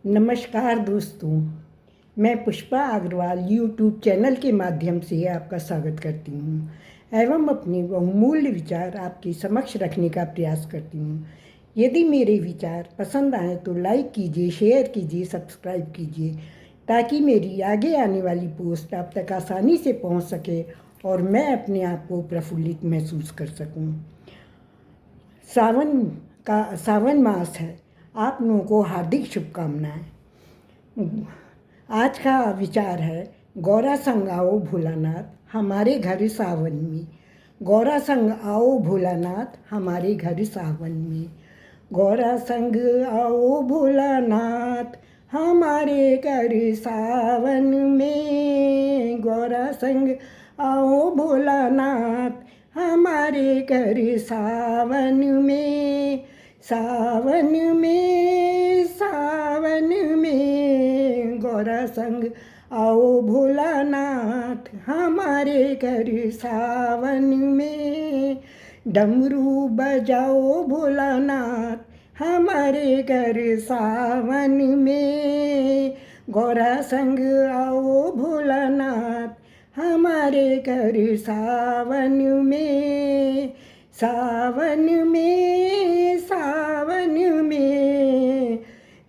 नमस्कार दोस्तों, मैं पुष्पा अग्रवाल यूट्यूब चैनल के माध्यम से आपका स्वागत करती हूँ एवं अपने बहुमूल्य विचार आपके समक्ष रखने का प्रयास करती हूँ। यदि मेरे विचार पसंद आए तो लाइक कीजिए, शेयर कीजिए, सब्सक्राइब कीजिए ताकि मेरी आगे आने वाली पोस्ट आप तक आसानी से पहुँच सके और मैं अपने आप को प्रफुल्लित महसूस कर सकूँ। सावन मास है। आप लोगों को हार्दिक शुभकामनाएं। आज का विचार है गौरा संग आओ भोलानाथ हमारे घर सावन में। गौरा संग आओ भोलानाथ हमारे घर सावन में। गौरा संग आओ भोलानाथ हमारे घर सावन में। गौरा संग आओ भोलानाथ हमारे घर सावन में। सावन में सावन में गौरा संग आओ भोलानाथ हमारे घर सावन में। डमरू बजाओ भोलानाथ हमारे घर सावन में। गौरा संग आओ भोलानाथ हमारे घर सावन में। सावन में सावन में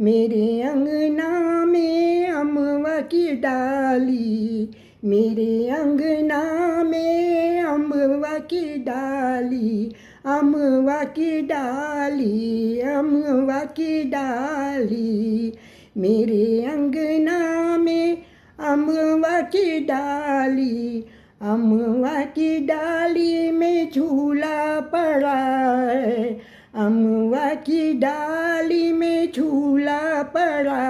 मेरे अंगना में अमवा की डाली। मेरे अंगना में अमवा की डाली। अमवा की डाली अमवा की डाली। मेरे अंगना में अमवा की डाली। अमवा की डाली में झूला पड़ा है। अमवा की डाली में झूला पड़ा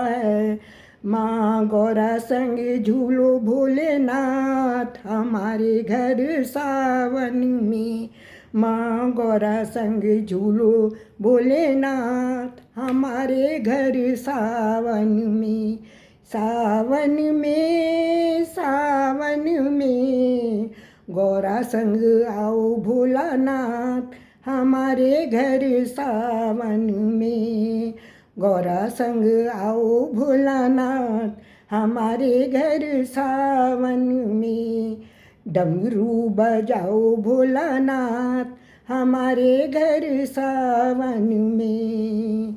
है। माँ गौरा संग झूलो भोलेनाथ हमारे घर सावन में। माँ गौरा संग झूलो भोलेनाथ हमारे घर सावन में। सावन में सावन में गौरा संग आओ भोलानाथ हमारे घर सावन में। गौरा संग आओ भोलानाथ हमारे घर सावन में। डमरू बजाओ भोलानाथ हमारे घर सावन में।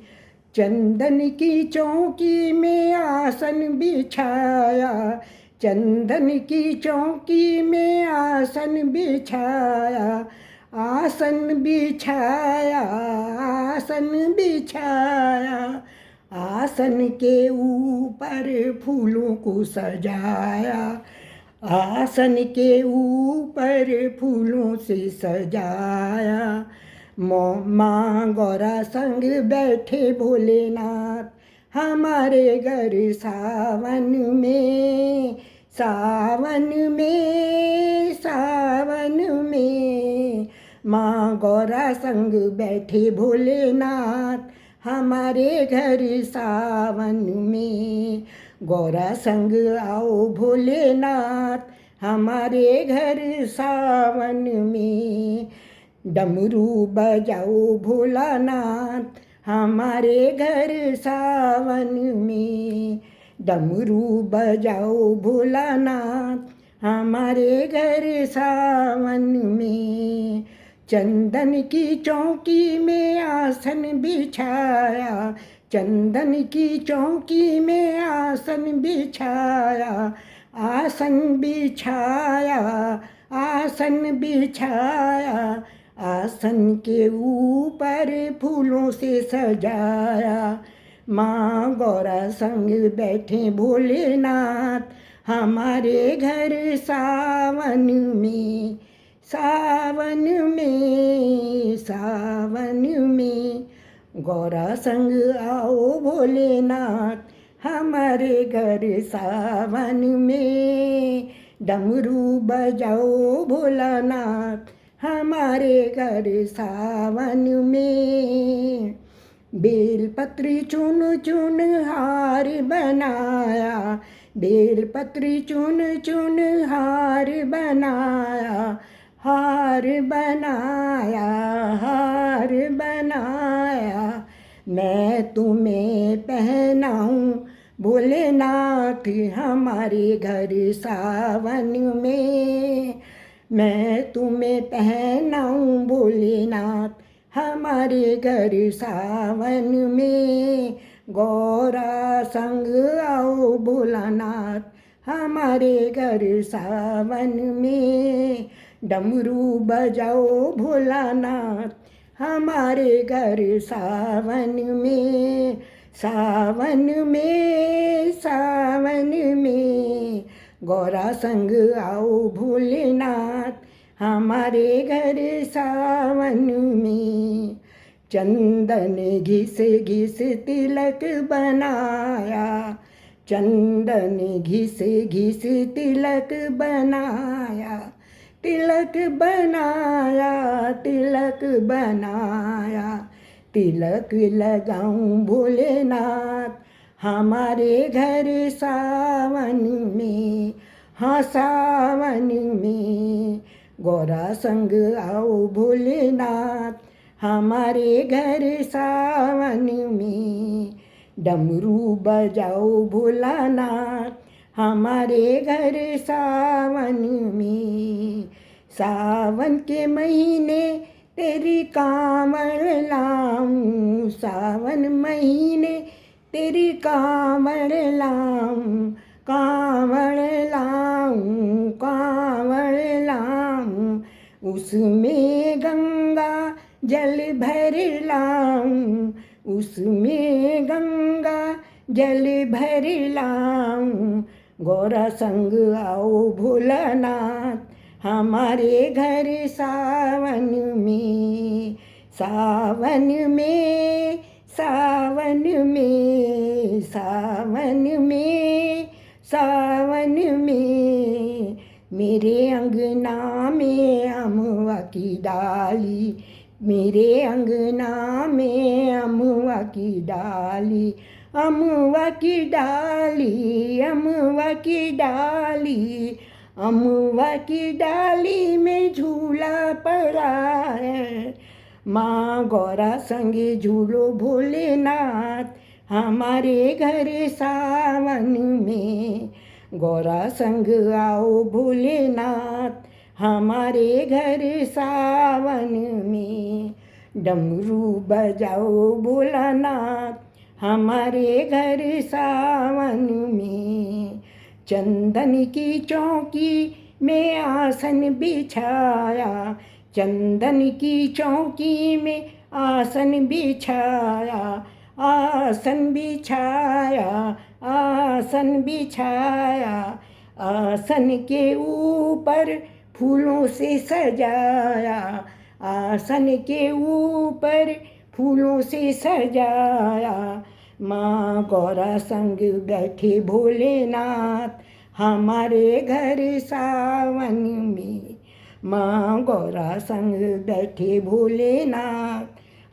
चंदन की चौकी में आसन बिछाया। चंदन की चौकी में आसन बिछाया। आसन बिछाया आसन बिछाया। आसन के ऊपर फूलों को सजाया। आसन के ऊपर फूलों से सजाया। माँ गौरा संग बैठे भोलेनाथ हमारे घर सावन में। सावन में सावन में माँ गौरा संग बैठे भोलेनाथ हमारे घर सावन में। गौरा संग आओ भोलेनाथ हमारे घर सावन में। डमरू बजाओ भोलानाथ हमारे घर सावन में। डमरू बजाओ भोलानाथ हमारे घर सावन में। चंदन की चौकी में आसन बिछाया। चंदन की चौकी में आसन बिछाया। आसन बिछाया आसन बिछाया। आसन के ऊपर फूलों से सजाया। माँ गौरा संग बैठे भोलेनाथ हमारे घर सावन में। सावन में सावन में गौरा संग आओ भोलेनाथ हमारे घर सावन में। डमरू बजाओ भोलानाथ हमारे घर सावन में। बेलपत्री चुन चुन हार बनाया। बेलपत्री चुन चुन हार बनाया। हार बनाया हार बनाया। मैं तुम्हें पहना भोलेनाथ हमारे घर सावन में, मैं तुम्हें पहनाऊं भोलेनाथ हमारे घर सावन में। गौरा संग आओ भोलानाथ हमारे घर सावन में। डमरू बजाओ भोलानाथ हमारे घर सावन में। सावन में सावन में गौरा संग आओ भोलेनाथ हमारे घर सावन में। चंदन घिस घिस तिलक बनाया, चंदन घिस घिस तिलक बनाया, तिलक बनाया, तिलक बनाया। तिलक लगाऊं भोलेनाथ हमारे घर सावन में। हाँ सावन में गौरा संग आओ भोलेनाथ हमारे घर सावन में। डमरू बजाओ भोलानाथ हमारे घर सावन में। सावन के महीने तेरी कांवड़ लाऊं, सावन महीने तेरी कांवड़ लाऊं, कांवड़ लाऊं, कांवड़ लाऊं। उसमें गंगा जल भर लाऊं, उसमें गंगा जल भर लाऊं। गौरा संग आओ भोलानाथ हमारे घर सावन में। सावन में सावन में सावन में सावन में मेरे अंगना में अमवा की डाली, मेरे अंगना में अमवा की डाली, अमवा की डाली, अमवा की डाली, अमवा की डाली में झूला पड़ा है। माँ गौरा संगे झूलो भोलेनाथ हमारे घर सावन में। गौरा संग आओ भोलेनाथ हमारे घर सावन में। डमरू बजाओ भोलानाथ हमारे घर सावन में। चंदन की चौकी में आसन बिछाया, चंदन की चौकी में आसन बिछाया, आसन बिछाया, आसन बिछाया। आसन के ऊपर फूलों से सजाया, आसन के ऊपर फूलों से सजाया। माँ गौरा संग बैठे भोलेनाथ हमारे घर सावन में। माँ गौरा संग बैठे भोलेनाथ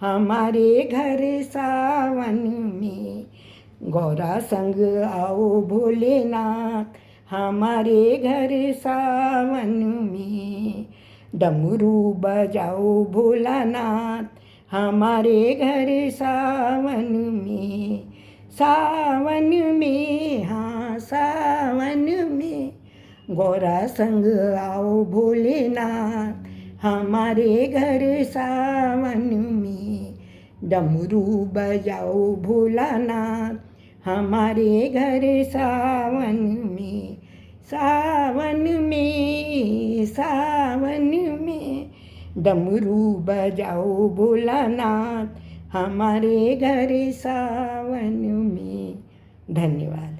हमारे घर सावन में। गौरा संग आओ भोलेनाथ हमारे घर सावन में। डमरू बजाओ भोलानाथ हमारे घर सावन में। सावन में हाँ सावन में गौरा संग आओ भोलेनाथ हमारे घर सावन में। डमरू बजाओ भोलानाथ हमारे घर सावन में। सावन में सावन में डमरू बजाओ भोलानाथ हमारे घर सावन में। धन्यवाद।